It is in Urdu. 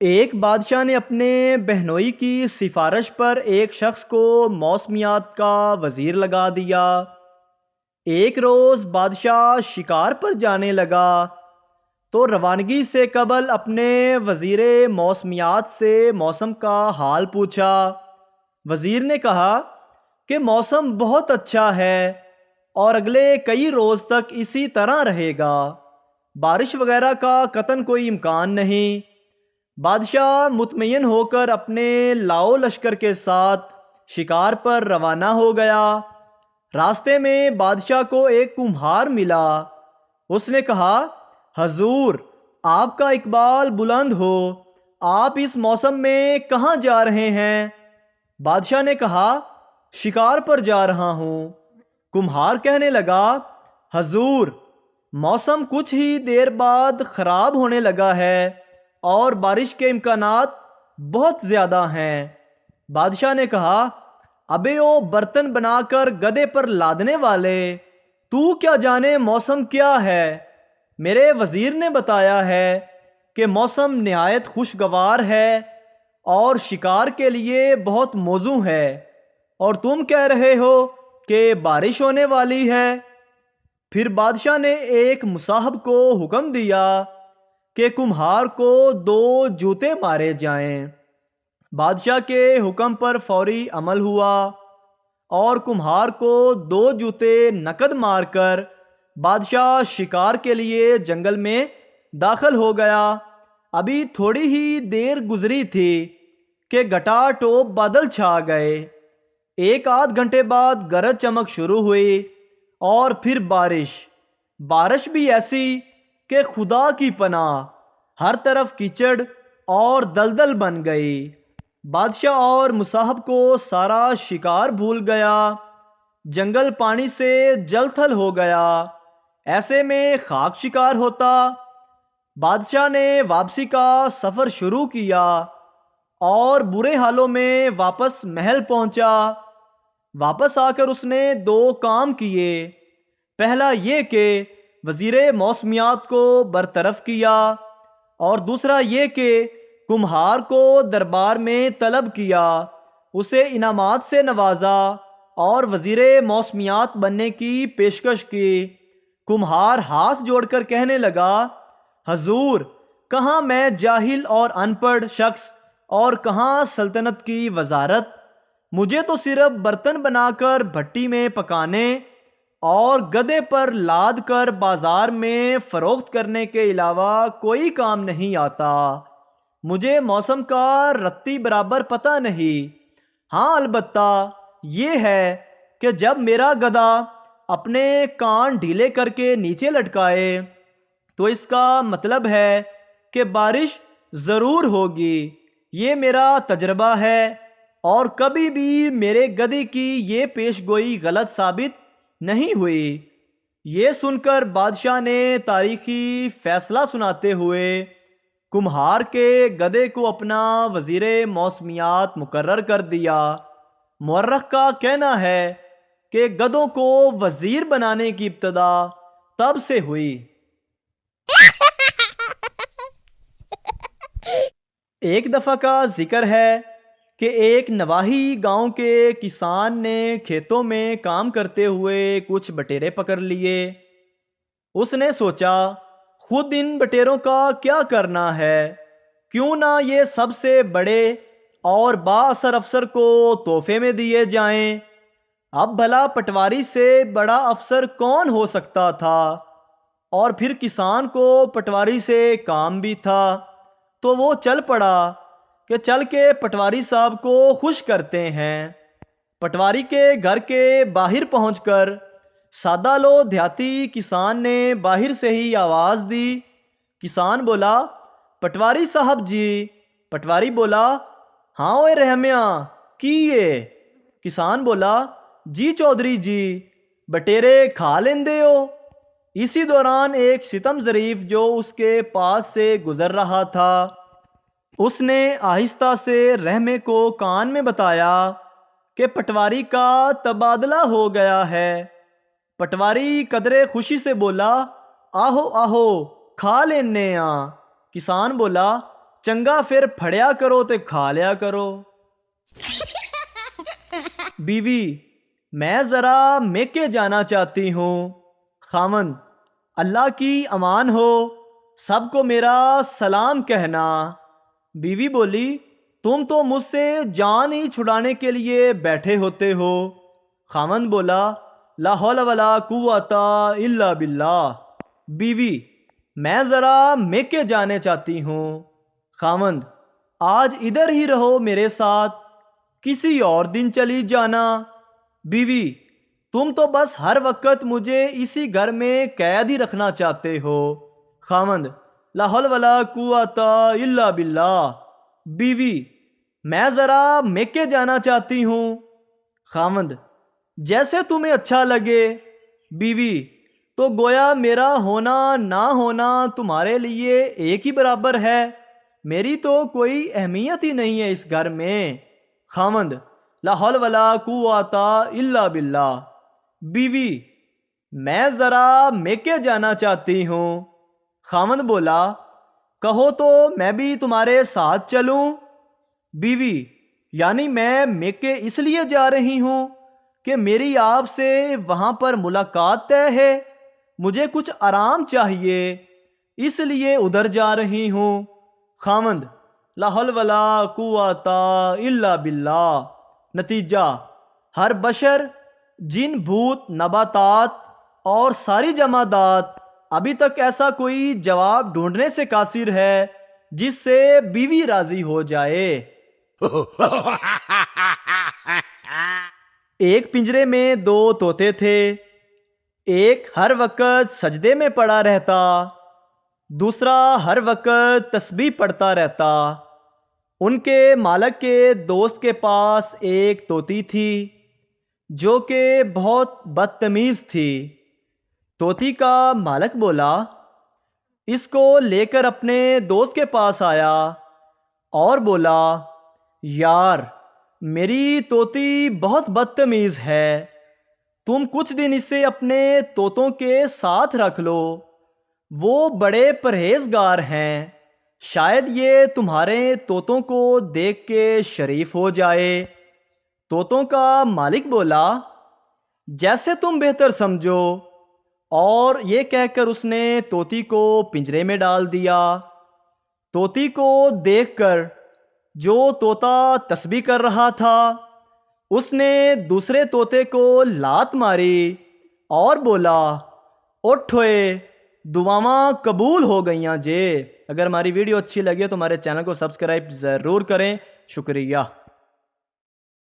ایک بادشاہ نے اپنے بہنوئی کی سفارش پر ایک شخص کو موسمیات کا وزیر لگا دیا۔ ایک روز بادشاہ شکار پر جانے لگا تو روانگی سے قبل اپنے وزیر موسمیات سے موسم کا حال پوچھا۔ وزیر نے کہا کہ موسم بہت اچھا ہے اور اگلے کئی روز تک اسی طرح رہے گا، بارش وغیرہ کا قطعاً کوئی امکان نہیں۔ بادشاہ مطمئن ہو کر اپنے لاؤ لشکر کے ساتھ شکار پر روانہ ہو گیا۔ راستے میں بادشاہ کو ایک کمہار ملا۔ اس نے کہا، حضور، آپ کا اقبال بلند ہو، آپ اس موسم میں کہاں جا رہے ہیں؟ بادشاہ نے کہا، شکار پر جا رہا ہوں۔ کمہار کہنے لگا، حضور، موسم کچھ ہی دیر بعد خراب ہونے لگا ہے اور بارش کے امکانات بہت زیادہ ہیں۔ بادشاہ نے کہا، ابے او برتن بنا کر گدھے پر لادنے والے، تو کیا جانے موسم کیا ہے؟ میرے وزیر نے بتایا ہے کہ موسم نہایت خوشگوار ہے اور شکار کے لیے بہت موزوں ہے، اور تم کہہ رہے ہو کہ بارش ہونے والی ہے۔ پھر بادشاہ نے ایک مصاحب کو حکم دیا کہ کمہار کو 2 جوتے مارے جائیں۔ بادشاہ کے حکم پر فوری عمل ہوا اور کمہار کو 2 جوتے نقد مار کر بادشاہ شکار کے لیے جنگل میں داخل ہو گیا۔ ابھی تھوڑی ہی دیر گزری تھی کہ گھٹا ٹوپ بادل چھا گئے۔ 1 آدھ گھنٹے بعد گرج چمک شروع ہوئی اور پھر بارش بھی ایسی کہ خدا کی پناہ، ہر طرف کیچڑ اور دلدل بن گئی۔ بادشاہ اور مصاحب کو سارا شکار بھول گیا۔ جنگل پانی سے جل تھل ہو گیا۔ ایسے میں خاک شکار ہوتا۔ بادشاہ نے واپسی کا سفر شروع کیا اور برے حالوں میں واپس محل پہنچا۔ واپس آ کر اس نے 2 کام کیے۔ پہلا یہ کہ وزیر موسمیات کو برطرف کیا، اور دوسرا یہ کہ کمہار کو دربار میں طلب کیا، اسے انعامات سے نوازا اور وزیر موسمیات بننے کی پیشکش کی۔ کمہار ہاتھ جوڑ کر کہنے لگا، حضور، کہاں میں جاہل اور ان پڑھ شخص اور کہاں سلطنت کی وزارت؟ مجھے تو صرف برتن بنا کر بھٹی میں پکانے اور گدھے پر لاد کر بازار میں فروخت کرنے کے علاوہ کوئی کام نہیں آتا۔ مجھے موسم کا رتی برابر پتہ نہیں۔ ہاں، البتہ یہ ہے کہ جب میرا گدھا اپنے کان ڈھیلے کر کے نیچے لٹکائے تو اس کا مطلب ہے کہ بارش ضرور ہوگی۔ یہ میرا تجربہ ہے اور کبھی بھی میرے گدھے کی یہ پیش گوئی غلط ثابت نہیں ہوئی۔ یہ سن کر بادشاہ نے تاریخی فیصلہ سناتے ہوئے کمہار کے گدھے کو اپنا وزیر موسمیات مقرر کر دیا۔ مورخ کا کہنا ہے کہ گدھوں کو وزیر بنانے کی ابتدا تب سے ہوئی۔ ایک دفعہ کا ذکر ہے کہ ایک نواحی گاؤں کے کسان نے کھیتوں میں کام کرتے ہوئے کچھ بٹیرے پکڑ لیے۔ اس نے سوچا، خود ان بٹیروں کا کیا کرنا ہے، کیوں نہ یہ سب سے بڑے اور بااثر افسر کو تحفے میں دیے جائیں۔ اب بھلا پٹواری سے بڑا افسر کون ہو سکتا تھا، اور پھر کسان کو پٹواری سے کام بھی تھا، تو وہ چل پڑا کہ چل کے پٹواری صاحب کو خوش کرتے ہیں۔ پٹواری کے گھر کے باہر پہنچ کر سادہ لو دیہاتی کسان نے باہر سے ہی آواز دی۔ کسان بولا، پٹواری صاحب جی۔ پٹواری بولا، ہاں اوے رحمیاں کیے؟ کسان بولا، جی چودھری جی، بٹیرے کھا لیندے ہو۔ اسی دوران ایک ستم ظریف جو اس کے پاس سے گزر رہا تھا، اس نے آہستہ سے رحمے کو کان میں بتایا کہ پٹواری کا تبادلہ ہو گیا ہے۔ پٹواری قدرے خوشی سے بولا، آہو آہو کھا لینے آ۔ کسان بولا، چنگا پھر پھڑیا کرو تے کھا لیا کرو۔ بیوی: میں ذرا میکے جانا چاہتی ہوں۔ خاوند: اللہ کی امان ہو، سب کو میرا سلام کہنا۔ بیوی بولی: تم تو مجھ سے جان ہی چھڑانے کے لیے بیٹھے ہوتے ہو۔ خاوند بولا: لا حول ولا قوت الا باللہ۔ بیوی: میں ذرا میکے جانے چاہتی ہوں۔ خاوند: آج ادھر ہی رہو میرے ساتھ، کسی اور دن چلی جانا۔ بیوی: تم تو بس ہر وقت مجھے اسی گھر میں قید ہی رکھنا چاہتے ہو۔ خاوند: لا حول ولا قوت الا باللہ۔ بیوی: میں ذرا میکے جانا چاہتی ہوں۔ خاوند: جیسے تمہیں اچھا لگے۔ بیوی: تو گویا میرا ہونا نہ ہونا تمہارے لیے ایک ہی برابر ہے، میری تو کوئی اہمیت ہی نہیں ہے اس گھر میں۔ خاوند: لا حول ولا قوت الا باللہ۔ بیوی: میں ذرا میکے جانا چاہتی ہوں۔ خاوند بولا: کہو تو میں بھی تمہارے ساتھ چلوں۔ بیوی: یعنی میں میکے اس لیے جا رہی ہوں کہ میری آپ سے وہاں پر ملاقات طے ہے، مجھے کچھ آرام چاہیے، اس لیے ادھر جا رہی ہوں۔ خاوند: لا حول ولا قوت الا باللہ۔ نتیجہ: ہر بشر، جن، بھوت، نباتات اور ساری جمادات ابھی تک ایسا کوئی جواب ڈھونڈنے سے قاصر ہے جس سے بیوی راضی ہو جائے۔ ایک پنجرے میں دو طوطے تھے، ایک ہر وقت سجدے میں پڑا رہتا، دوسرا ہر وقت تسبیح پڑھتا رہتا۔ ان کے مالک کے دوست کے پاس ایک طوطی تھی جو کہ بہت بدتمیز تھی۔ طوطی کا مالک بولا: اس کو لے کر اپنے دوست کے پاس آیا اور بولا: یار، میری طوطی بہت بدتمیز ہے، تم کچھ دن اسے اپنے طوطوں کے ساتھ رکھ لو، وہ بڑے پرہیزگار ہیں، شاید یہ تمہارے طوطوں کو دیکھ کے شریف ہو جائے۔ طوطوں کا مالک بولا: جیسے تم بہتر سمجھو، اور یہ کہہ کر اس نے طوطی کو پنجرے میں ڈال دیا۔ طوطی کو دیکھ کر جو طوطا تسبیح کر رہا تھا، اس نے دوسرے طوطے کو لات ماری اور بولا: اٹھ ہوئے، دعاواں قبول ہو گئیاں جے۔ اگر ہماری ویڈیو اچھی لگے تو ہمارے چینل کو سبسکرائب ضرور کریں۔ شکریہ۔